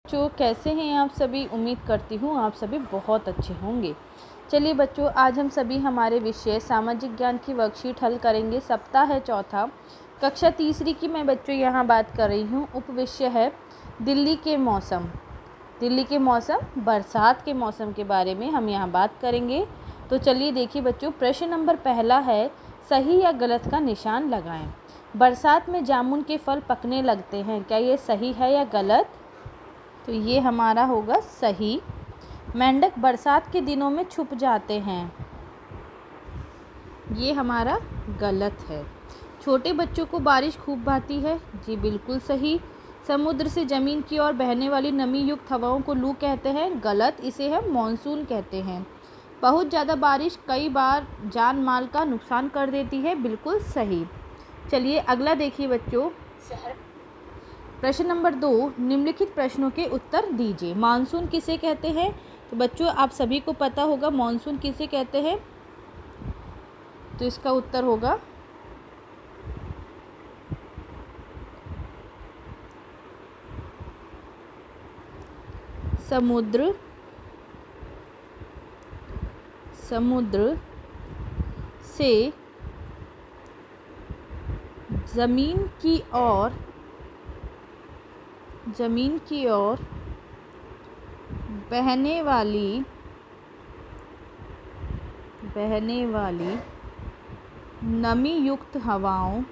बच्चों कैसे हैं आप सभी। उम्मीद करती हूँ आप सभी बहुत अच्छे होंगे। चलिए बच्चों, आज हम सभी हमारे विषय सामाजिक ज्ञान की वर्कशीट हल करेंगे। सप्ताह है चौथा, कक्षा तीसरी की मैं बच्चों यहाँ बात कर रही हूँ। उपविषय है दिल्ली के मौसम। दिल्ली के मौसम, बरसात के मौसम के बारे में हम यहाँ बात करेंगे। तो चलिए देखिए बच्चों, प्रश्न नंबर पहला है, सही या गलत का निशान लगाएं। बरसात में जामुन के फल पकने लगते हैं, क्या ये सही है या गलत? तो ये हमारा होगा सही। मेंढक बरसात के दिनों में छुप जाते हैं, ये हमारा गलत है। छोटे बच्चों को बारिश खूब भाती है, जी बिल्कुल सही। समुद्र से ज़मीन की ओर बहने वाली नमी युक्त हवाओं को लू कहते हैं, गलत, इसे हम मानसून कहते हैं। बहुत ज़्यादा बारिश कई बार जान माल का नुकसान कर देती है, बिल्कुल सही। चलिए अगला देखिए बच्चों, प्रश्न नंबर 2, निम्नलिखित प्रश्नों के उत्तर दीजिए। मानसून किसे कहते हैं? तो बच्चों आप सभी को पता होगा मानसून किसे कहते हैं। तो इसका उत्तर होगा समुद्र से ज़मीन की ओर बहने वाली नमी युक्त हवाओं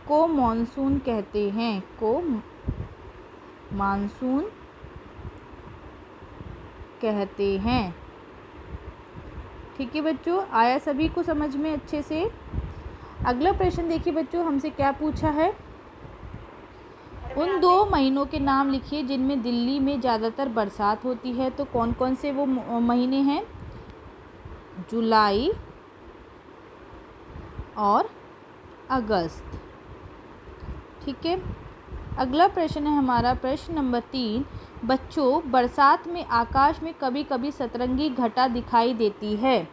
को मानसून कहते हैं, ठीक है बच्चों, आया सभी को समझ में अच्छे से। अगला प्रश्न देखिए बच्चों, हमसे क्या पूछा है। उन 2 महीनों के नाम लिखिए जिनमें दिल्ली में ज़्यादातर बरसात होती है। तो कौन कौन से वो महीने हैं? जुलाई और अगस्त, ठीक है। अगला प्रश्न है हमारा प्रश्न नंबर 3, बच्चों बरसात में आकाश में कभी कभी सतरंगी घटा दिखाई देती है,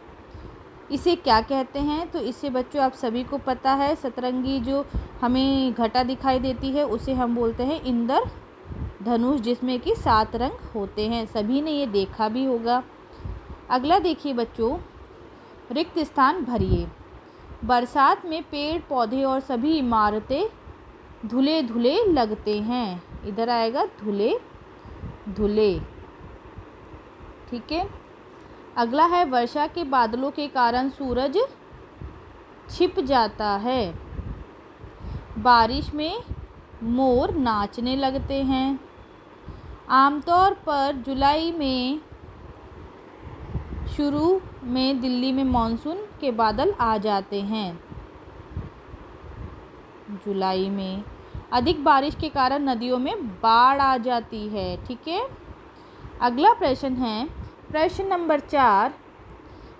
इसे क्या कहते हैं? तो इसे बच्चों आप सभी को पता है, सतरंगी जो हमें घटा दिखाई देती है उसे हम बोलते हैं इंद्रधनुष, जिसमें कि 7 रंग होते हैं। सभी ने ये देखा भी होगा। अगला देखिए बच्चों, रिक्त स्थान भरिए। बरसात में पेड़ पौधे और सभी इमारतें धुले धुले लगते हैं, इधर आएगा धुले धुले, ठीक है। अगला है, वर्षा के बादलों के कारण सूरज छिप जाता है। बारिश में मोर नाचने लगते हैं। आमतौर पर जुलाई में शुरू में दिल्ली में मानसून के बादल आ जाते हैं। जुलाई में अधिक बारिश के कारण नदियों में बाढ़ आ जाती है, ठीक है। अगला प्रश्न है प्रश्न नंबर 4,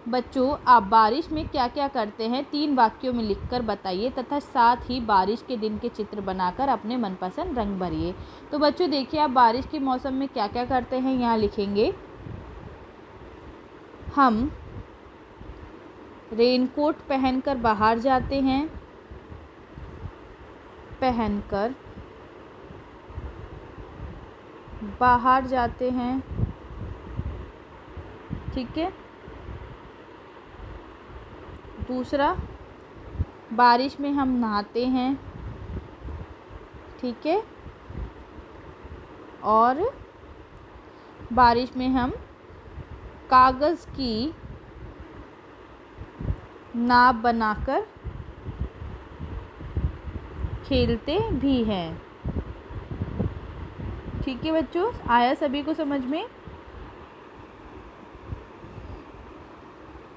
बच्चों आप बारिश में क्या क्या करते हैं 3 वाक्यों में लिखकर बताइए तथा साथ ही बारिश के दिन के चित्र बनाकर अपने मनपसंद रंग भरिए। तो बच्चों देखिए, आप बारिश के मौसम में क्या क्या करते हैं यहाँ लिखेंगे। हम रेनकोट पहनकर बाहर जाते हैं, ठीक है। दूसरा, बारिश में हम नहाते हैं, ठीक है। और बारिश में हम कागज़ की नाव बनाकर खेलते भी हैं, ठीक है बच्चों, आया सभी को समझ में।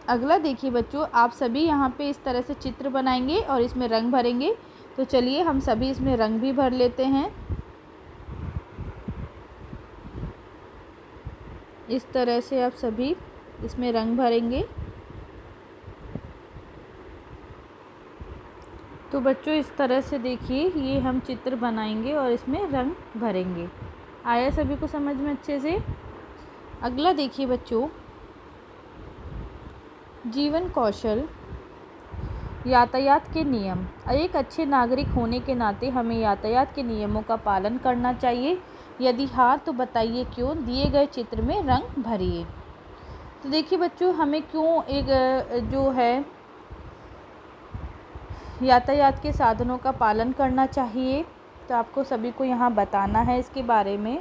अगला देखिए बच्चों, आप सभी यहाँ पे इस तरह से चित्र बनाएंगे और इसमें रंग भरेंगे। तो चलिए हम सभी इसमें रंग भी भर लेते हैं। इस तरह से आप सभी इसमें रंग भरेंगे। तो बच्चों इस तरह से देखिए, ये हम चित्र बनाएंगे और इसमें रंग भरेंगे। आया सभी को समझ में अच्छे से। अगला देखिए बच्चों, जीवन कौशल। यातायात के नियम। एक अच्छे नागरिक होने के नाते हमें यातायात के नियमों का पालन करना चाहिए। यदि हाँ तो बताइए क्यों। दिए गए चित्र में रंग भरिए। तो देखिए बच्चों, हमें क्यों एक जो है यातायात के साधनों का पालन करना चाहिए, तो आपको सभी को यहाँ बताना है इसके बारे में।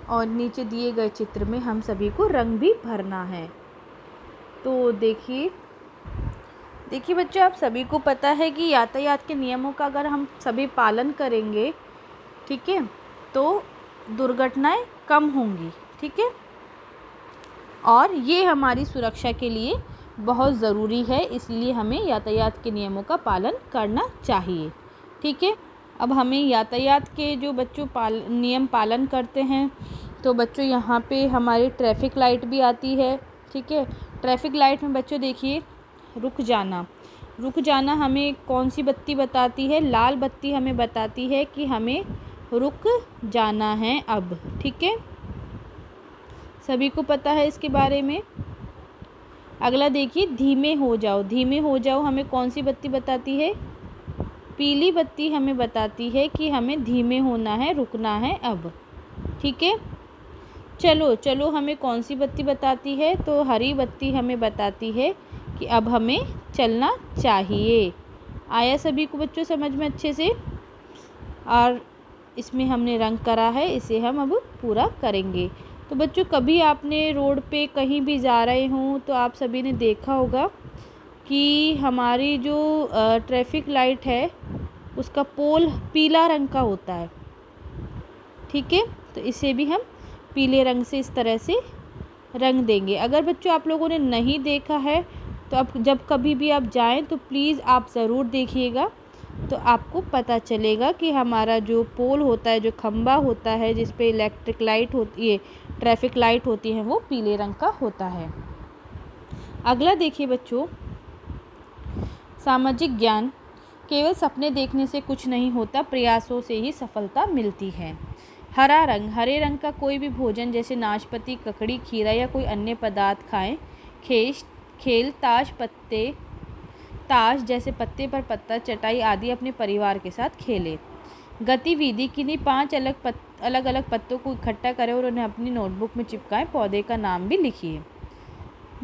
और नीचे दिए गए चित्र में हम सभी को रंग भी भरना है। तो देखिए बच्चों, आप सभी को पता है कि यातायात के नियमों का अगर हम सभी पालन करेंगे, ठीक है, तो दुर्घटनाएं कम होंगी, ठीक है, और ये हमारी सुरक्षा के लिए बहुत ज़रूरी है। इसलिए हमें यातायात के नियमों का पालन करना चाहिए, ठीक है। अब हमें यातायात के जो बच्चों नियम पालन करते हैं, तो बच्चों यहाँ पे हमारी ट्रैफिक लाइट भी आती है, ठीक है। ट्रैफिक लाइट में बच्चों देखिए, रुक जाना हमें कौन सी बत्ती बताती है? लाल बत्ती हमें बताती है कि हमें रुक जाना है अब, ठीक है। सभी को पता है इसके बारे में। अगला देखिए, धीमे हो जाओ हमें कौन सी बत्ती बताती है? पीली बत्ती हमें बताती है कि हमें धीमे होना है, रुकना है अब, ठीक है। चलो हमें कौन सी बत्ती बताती है? तो हरी बत्ती हमें बताती है कि अब हमें चलना चाहिए। आया सभी को बच्चों समझ में अच्छे से? और इसमें हमने रंग करा है, इसे हम अब पूरा करेंगे। तो बच्चों, कभी आपने रोड पे कहीं भी जा रहे हों तो आप सभी ने देखा होगा कि हमारी जो ट्रैफिक लाइट है उसका पोल पीला रंग का होता है, ठीक है। तो इसे भी हम पीले रंग से इस तरह से रंग देंगे। अगर बच्चों आप लोगों ने नहीं देखा है तो अब जब कभी भी आप जाएं तो प्लीज़ आप ज़रूर देखिएगा, तो आपको पता चलेगा कि हमारा जो पोल होता है, जो खंबा होता है जिस पे इलेक्ट्रिक लाइट होती है, ट्रैफिक लाइट होती है, वो पीले रंग का होता है। अगला देखिए बच्चों, सामाजिक ज्ञान। केवल सपने देखने से कुछ नहीं होता, प्रयासों से ही सफलता मिलती है। हरा रंग, हरे रंग का कोई भी भोजन जैसे नाशपाती, ककड़ी, खीरा या कोई अन्य पदार्थ खाएं। खेल ताश जैसे पत्ते पर पत्ता, चटाई आदि अपने परिवार के साथ खेलें। गतिविधि, किन्हीं 5 अलग अलग पत्तों को इकट्ठा करें और उन्हें अपनी नोटबुक में चिपकाएं। पौधे का नाम भी लिखिए।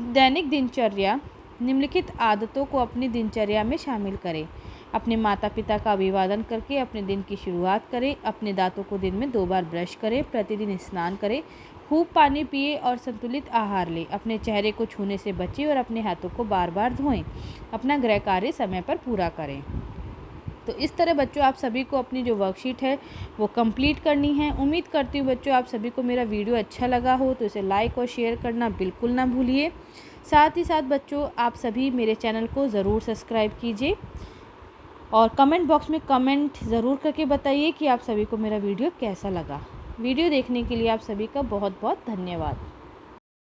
दैनिक दिनचर्या, निम्नलिखित आदतों को अपनी दिनचर्या में शामिल करें। अपने माता पिता का अभिवादन करके अपने दिन की शुरुआत करें। अपने दांतों को दिन में 2 बार ब्रश करें। प्रतिदिन स्नान करें। खूब पानी पिए और संतुलित आहार लें। अपने चेहरे को छूने से बचें और अपने हाथों को बार बार धोएं। अपना गृह कार्य समय पर पूरा करें। तो इस तरह बच्चों आप सभी को अपनी जो वर्कशीट है वो कंप्लीट करनी है। उम्मीद करती हूँ बच्चों आप सभी को मेरा वीडियो अच्छा लगा हो, तो इसे लाइक और शेयर करना बिल्कुल ना भूलिए। साथ ही साथ बच्चों आप सभी मेरे चैनल को ज़रूर सब्सक्राइब कीजिए और कमेंट बॉक्स में कमेंट ज़रूर करके बताइए कि आप सभी को मेरा वीडियो कैसा लगा। वीडियो देखने के लिए आप सभी का बहुत बहुत धन्यवाद।